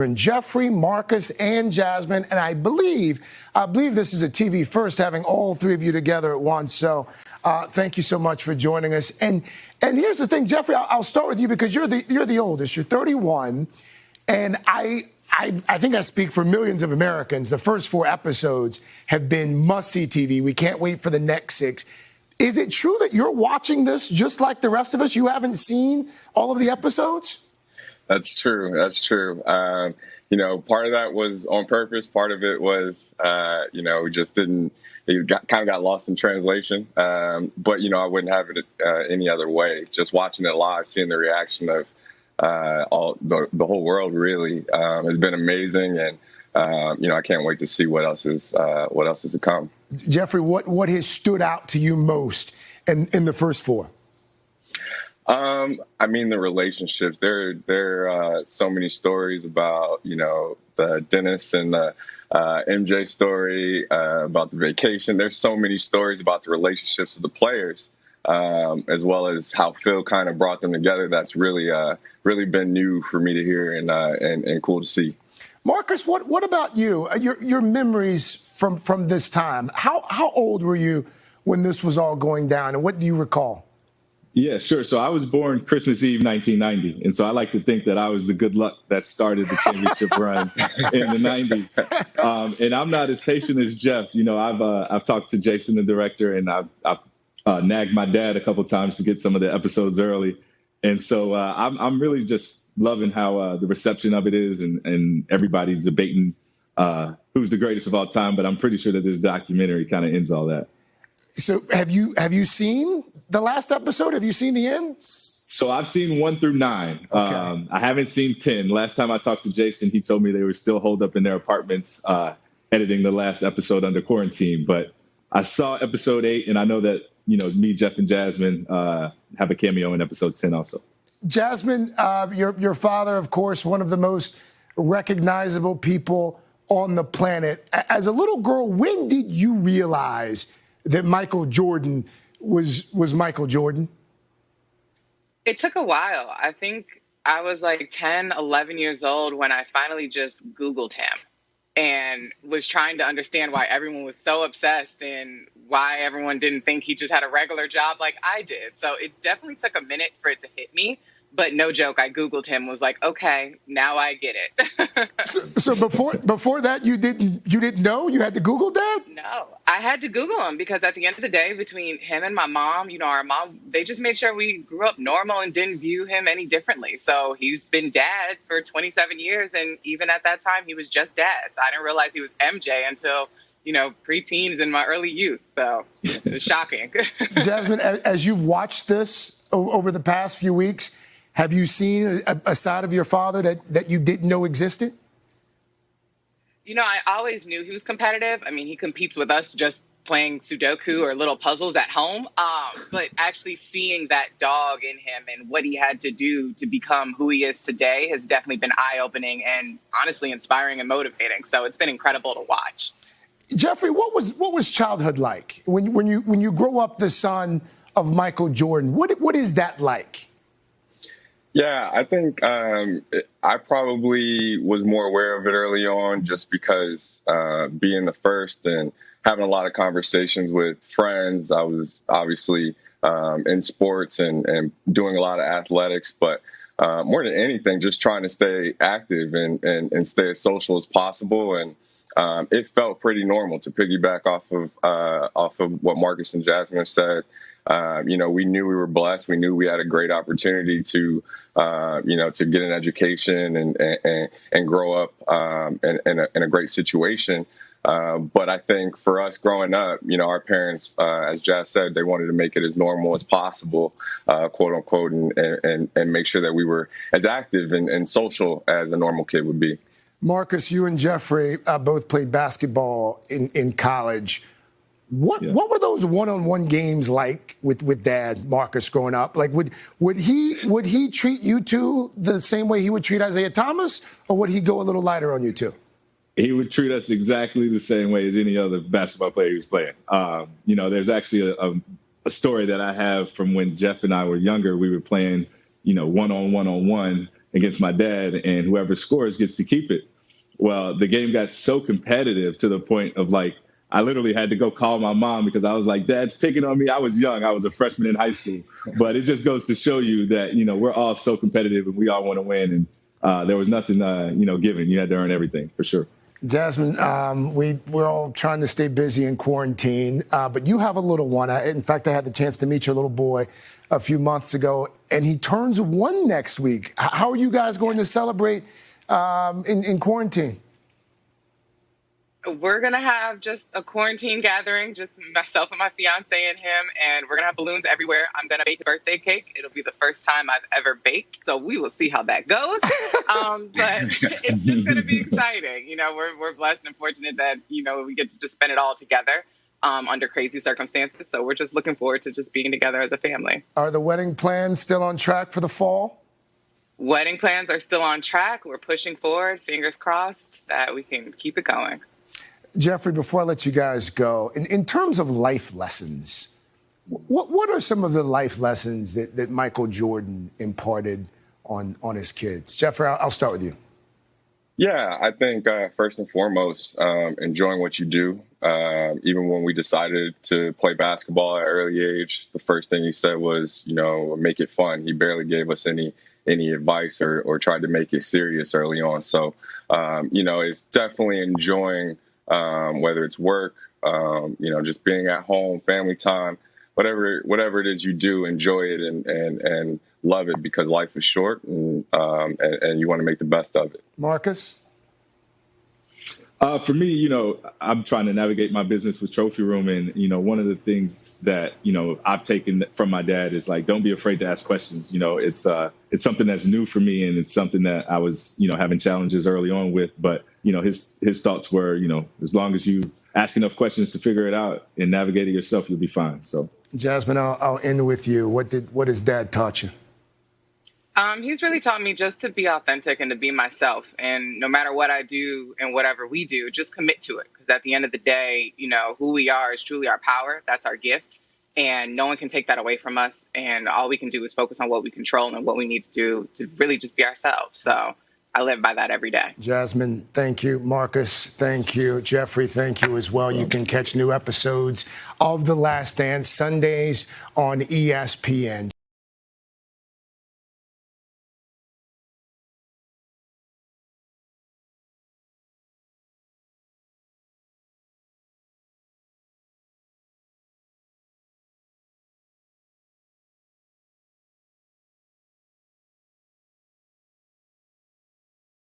And Jeffrey, Marcus, and Jasmine, and I believe this is a TV first, having all three of you together at once. So, thank you so much for joining us. And here's the thing, Jeffrey, I'll start with you because you're the oldest. You're 31, and I think I speak for millions of Americans. The first 4 episodes have been must-see TV. We can't wait for the next 6. Is it true that you're watching this just like the rest of us? You haven't seen all of the episodes? That's true. Part of that was on purpose. Part of it was, we just didn't. It kind of got lost in translation. But I wouldn't have it any other way. Just watching it live, seeing the reaction of the whole world really has been amazing, and I can't wait to see what else is to come. Jeffrey, what has stood out to you most in the first 4? The relationships. There are so many stories about, the Dennis and the MJ story, about the vacation. There's so many stories about the relationships of the players, as well as how Phil kind of brought them together. That's really been new for me to hear and cool to see. Marcus, what about you? Your memories from this time? How old were you when this was all going down, and what do you recall? Yeah, sure. So I was born Christmas Eve, 1990. And so I like to think that I was the good luck that started the championship run in the 90s. And I'm not as patient as Jeff. I've talked to Jason, the director, and I've nagged my dad a couple of times to get some of the episodes early. And so I'm really just loving how the reception of it is, and everybody's debating who's the greatest of all time. But I'm pretty sure that this documentary kind of ends all that. So have you seen the last episode? Have you seen the end? So I've seen 1 through 9. Okay. I haven't seen 10. Last time I talked to Jason, he told me they were still holed up in their apartments editing the last episode under quarantine. But I saw episode 8, and I know that, me, Jeff, and Jasmine have a cameo in episode 10 also. Jasmine, your father, of course, one of the most recognizable people on the planet. As a little girl, when did you realize that Michael Jordan was Michael Jordan? It took a while. I think I was like 10, 11 years old when I finally just Googled him and was trying to understand why everyone was so obsessed and why everyone didn't think he just had a regular job like I did. So it definitely took a minute for it to hit me. But no joke, I Googled him, was like, okay, now I get it. so before that, you didn't know? You had to Google that? No, I had to Google him because at the end of the day, between him and my mom, our mom, they just made sure we grew up normal and didn't view him any differently. So he's been dad for 27 years. And even at that time, he was just dad. So I didn't realize he was MJ until, preteens in my early youth. So it was shocking. Jasmine, as you've watched this over the past few weeks, have you seen a side of your father that you didn't know existed? I always knew he was competitive. He competes with us just playing Sudoku or little puzzles at home. But actually seeing that dog in him and what he had to do to become who he is today has definitely been eye-opening and honestly inspiring and motivating. So it's been incredible to watch. Jeffrey, what was childhood like when you grow up the son of Michael Jordan? What is that like? Yeah, I think I probably was more aware of it early on just because being the first and having a lot of conversations with friends. I was obviously in sports and doing a lot of athletics, but more than anything, just trying to stay active and stay as social as possible. And it felt pretty normal, to piggyback off of what Marcus and Jasmine have said. We knew we were blessed. We knew we had a great opportunity to get an education and grow up in a great situation. But I think for us growing up, our parents, as Jazz said, they wanted to make it as normal as possible, quote unquote, and make sure that we were as active and social as a normal kid would be. Marcus, you and Jeffrey both played basketball in college. What were those one-on-one games like with Dad, Marcus, growing up? Like, would he treat you two the same way he would treat Isaiah Thomas, or would he go a little lighter on you two? He would treat us exactly the same way as any other basketball player he was playing. There's actually a story that I have from when Jeff and I were younger. We were playing, one-on-one, against my dad, and whoever scores gets to keep it. Well, the game got so competitive to the point of like, I literally had to go call my mom because I was like, Dad's picking on me. I was young. I was a freshman in high school. But it just goes to show you that, we're all so competitive and we all want to win. And there was nothing, given. You had to earn everything for sure. Jasmine, we're all trying to stay busy in quarantine, but you have a little one. In fact, I had the chance to meet your little boy a few months ago, and he turns 1 next week. How are you guys going to celebrate in quarantine? We're going to have just a quarantine gathering, just myself and my fiance and him, and we're going to have balloons everywhere. I'm going to bake a birthday cake. It'll be the first time I've ever baked, so we will see how that goes. But it's just going to be exciting. We're blessed and fortunate that, we get to just spend it all together under crazy circumstances. So we're just looking forward to just being together as a family. Are the wedding plans still on track for the fall? Wedding plans are still on track. We're pushing forward, fingers crossed that we can keep it going. Jeffrey, before I let you guys go, in terms of life lessons, what are some of the life lessons that Michael Jordan imparted on his kids? Jeffrey, I'll start with you. Yeah, I think first and foremost, enjoying what you do. Even when we decided to play basketball at an early age, the first thing he said was, make it fun. He barely gave us any advice or tried to make it serious early on. So, it's definitely enjoying whether it's work, just being at home, family time, whatever it is you do, enjoy it and love it because life is short and you want to make the best of it. Marcus? For me, I'm trying to navigate my business with Trophy Room. And, one of the things that, I've taken from my dad is like, don't be afraid to ask questions. It's something that's new for me. And it's something that I was, having challenges early on with. But, his thoughts were, as long as you ask enough questions to figure it out and navigate it yourself, you'll be fine. So, Jasmine, I'll end with you. What has Dad taught you? He's really taught me just to be authentic and to be myself. And no matter what I do and whatever we do, just commit to it. Because at the end of the day, who we are is truly our power. That's our gift. And no one can take that away from us. And all we can do is focus on what we control and what we need to do to really just be ourselves. So I live by that every day. Jasmine, thank you. Marcus, thank you. Jeffrey, thank you as well. You can catch new episodes of The Last Dance Sundays on ESPN.